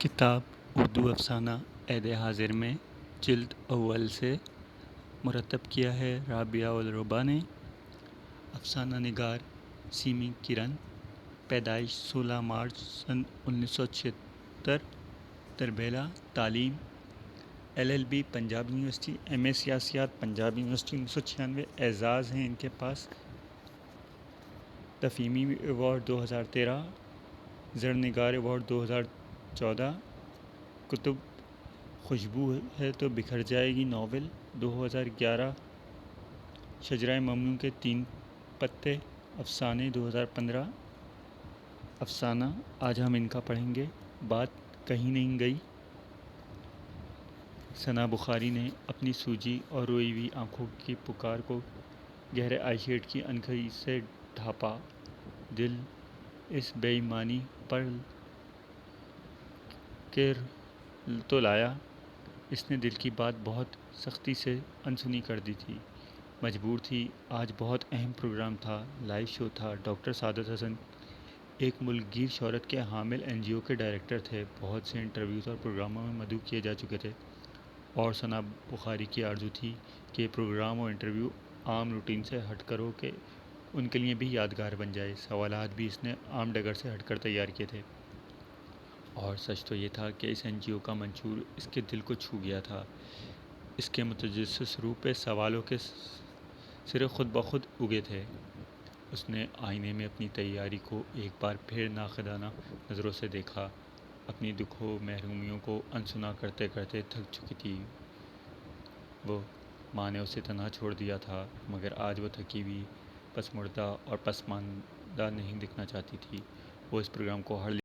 کتاب اردو افسانہ عہد حاضر میں جلد اول سے مرتب کیا ہے رابعہ الربا نے۔ افسانہ نگار سیمی کرن، پیدائش 16 مارچ سن 1976، تربیلا، تعلیم LLB پنجاب یونیورسٹی، MA سیاسیات پنجاب یونیورسٹی 1996، اعزاز ہیں ان کے پاس تفہیمی ایوارڈ 2013، زرنگار ایوارڈ 2014، کتب خوشبو ہے تو بکھر جائے گی ناول 2011، شجرہ ممنوع کے 3 پتے افسانے 2015۔ افسانہ آج ہم ان کا پڑھیں گے، بات کہیں نہیں گئی۔ ثنا بخاری نے اپنی سوجی اور روئی ہوئی آنکھوں کی پکار کو گہرے آئی شیڈ کی انکھئی سے ڈھانپا۔ دل اس بے ایمانی پر کے تو لایا، اس نے دل کی بات بہت سختی سے انسنی کر دی تھی، مجبور تھی۔ آج بہت اہم پروگرام تھا، لائیو شو تھا۔ ڈاکٹر سعادت حسن ایک ملک گیر شہرت کے حامل NGO کے ڈائریکٹر تھے، بہت سے انٹرویوز اور پروگراموں میں مدعو کیے جا چکے تھے، اور ثنا بخاری کی آرزو تھی کہ یہ پروگرام اور انٹرویو عام روٹین سے ہٹ کر ہو کہ ان کے لیے بھی یادگار بن جائے۔ سوالات بھی اس نے عام ڈگر سے ہٹ کر تیار کیے تھے، اور سچ تو یہ تھا کہ اس NGO کا منشور اس کے دل کو چھو گیا تھا۔ اس کے متجسس روح پہ سوالوں کے سرے خود بخود اگے تھے۔ اس نے آئینے میں اپنی تیاری کو ایک بار پھر ناقدانہ نظروں سے دیکھا۔ اپنی دکھوں محرومیوں کو انسنا کرتے کرتے تھک چکی تھی وہ۔ ماں نے اسے تنہا چھوڑ دیا تھا، مگر آج وہ تھکی ہوئی، پسماردہ اور پسماندہ نہیں دکھنا چاہتی تھی۔ وہ اس پروگرام کو ہر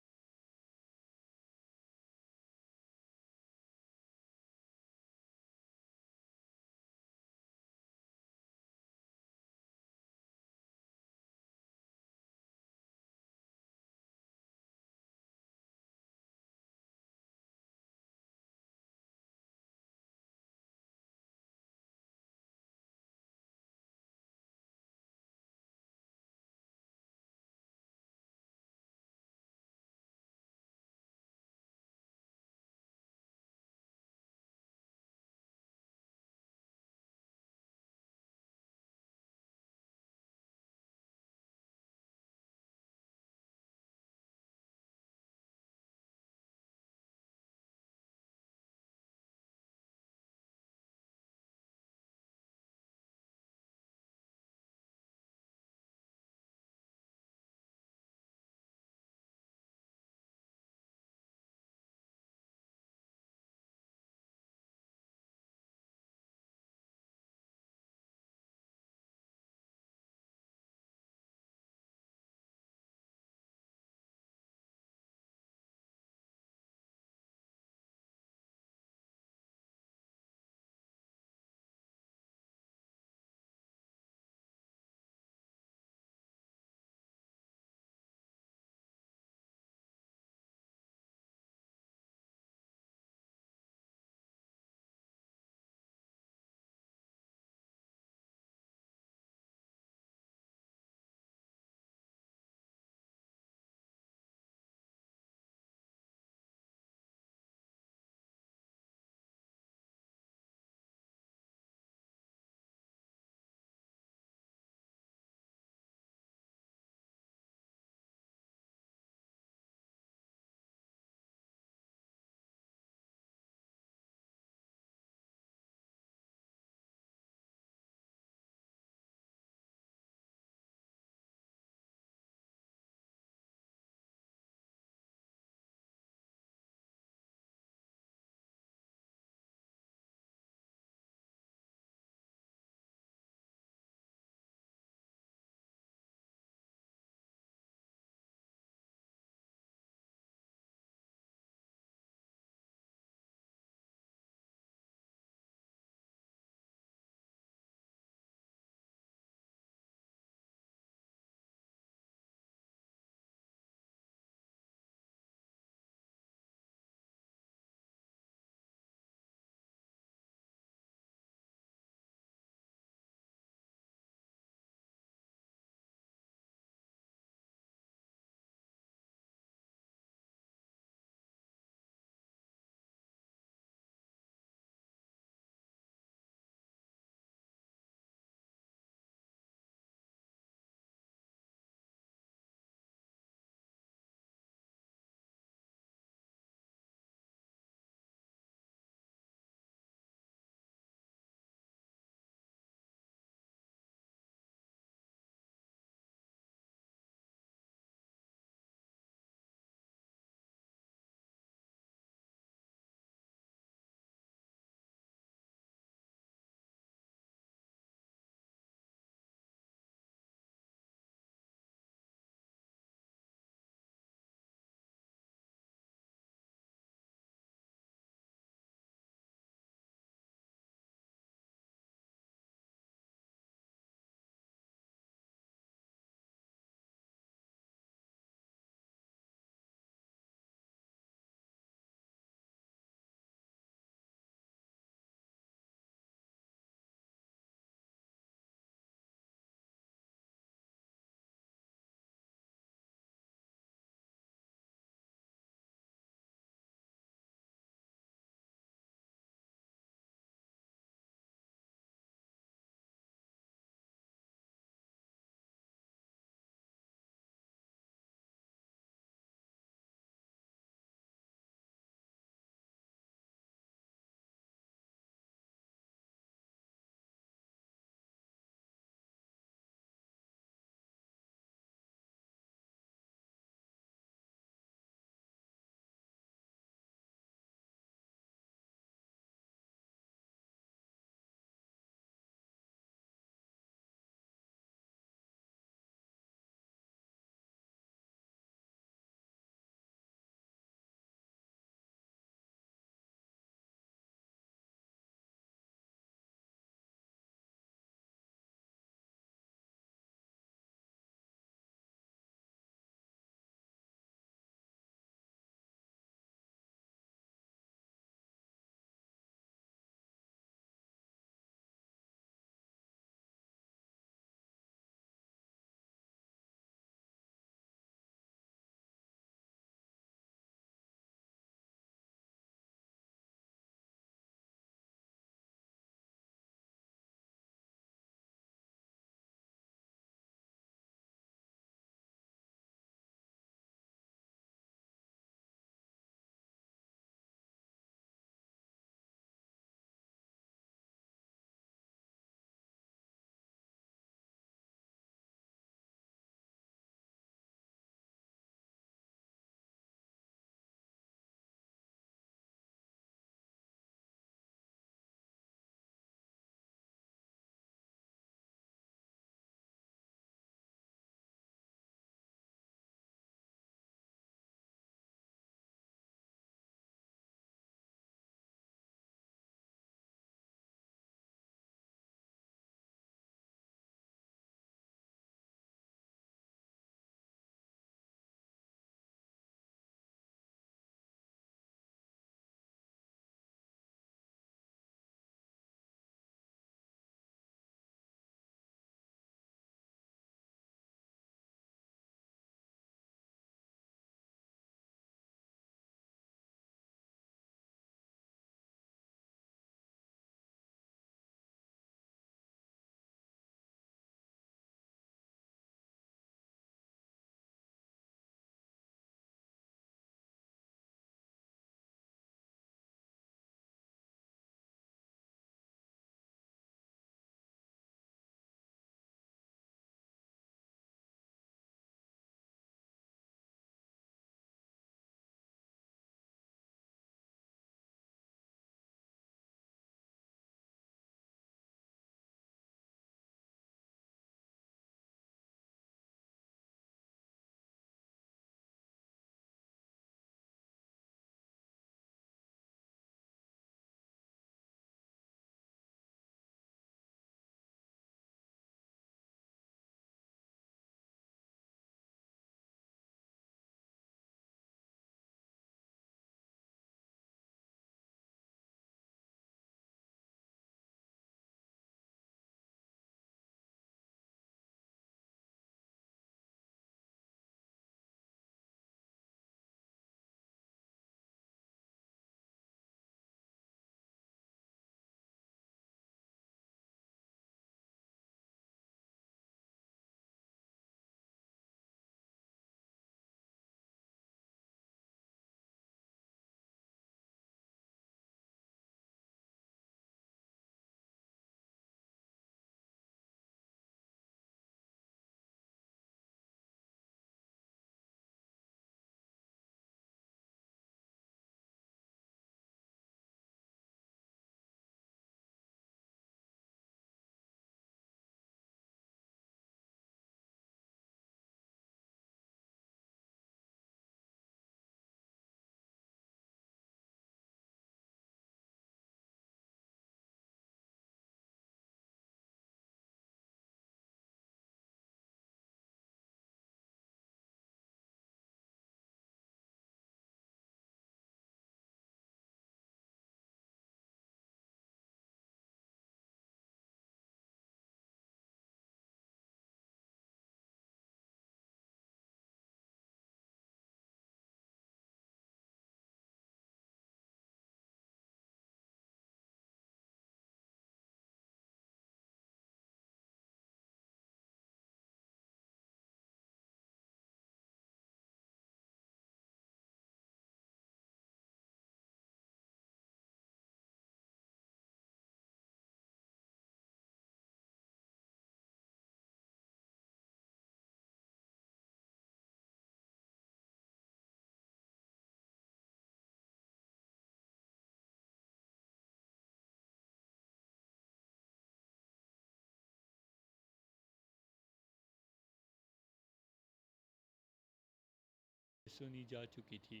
سنی جا چکی تھی،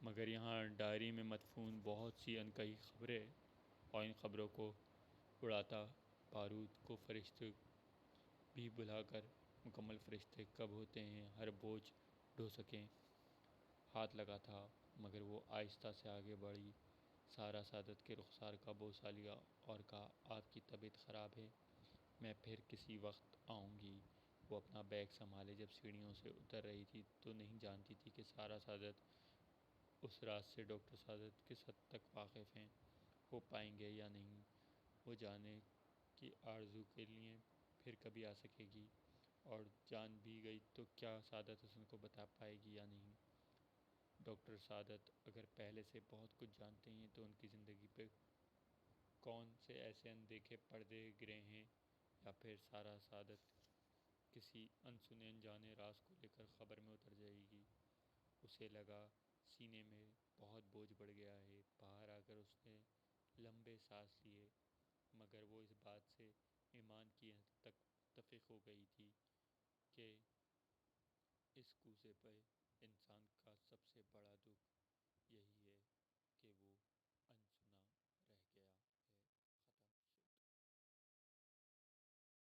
مگر یہاں ڈائری میں مدفون بہت سی انکہی خبریں اور ان خبروں کو اڑاتا بارود کو فرشتے بھی بلا کر مکمل فرشتے کب ہوتے ہیں ہر بوجھ ڈھو سکیں ہاتھ لگا تھا، مگر وہ آہستہ سے آگے بڑھی، سارا سعادت کے رخسار کا بوسہ لیا اور کہا آپ کی طبیعت خراب ہے، میں پھر کسی وقت آؤں گی۔ وہ اپنا بیگ سنبھالے جب سیڑھیوں سے اتر رہی تھی تو نہیں جانتی تھی کہ سارا سعادت اس راز سے ڈاکٹر سعادت کس حد تک واقف ہیں، ہو پائیں گے یا نہیں، وہ جانے کی آرزو کے لیے پھر کبھی آ سکے گی، اور جان بھی گئی تو کیا سعادت حسن کو بتا پائے گی یا نہیں۔ ڈاکٹر سعادت اگر پہلے سے بہت کچھ جانتے ہیں تو ان کی زندگی پہ کون سے ایسے اندیکھے پردے گرے ہیں، یا پھر سارا سعادت کسی انسنے انجانے راز کو لے کر خبر میں اتر جائے گی۔ اسے لگا سینے میں بہت بوجھ بڑھ گیا ہے، باہر آ کر اس نے لمبے سانس لیے، مگر وہ اس بات سے ایمان کی حد تک متفق ہو گئی تھی کہ اس کوسے پہ انسان کا سب سے بڑا دکھ یہی ہے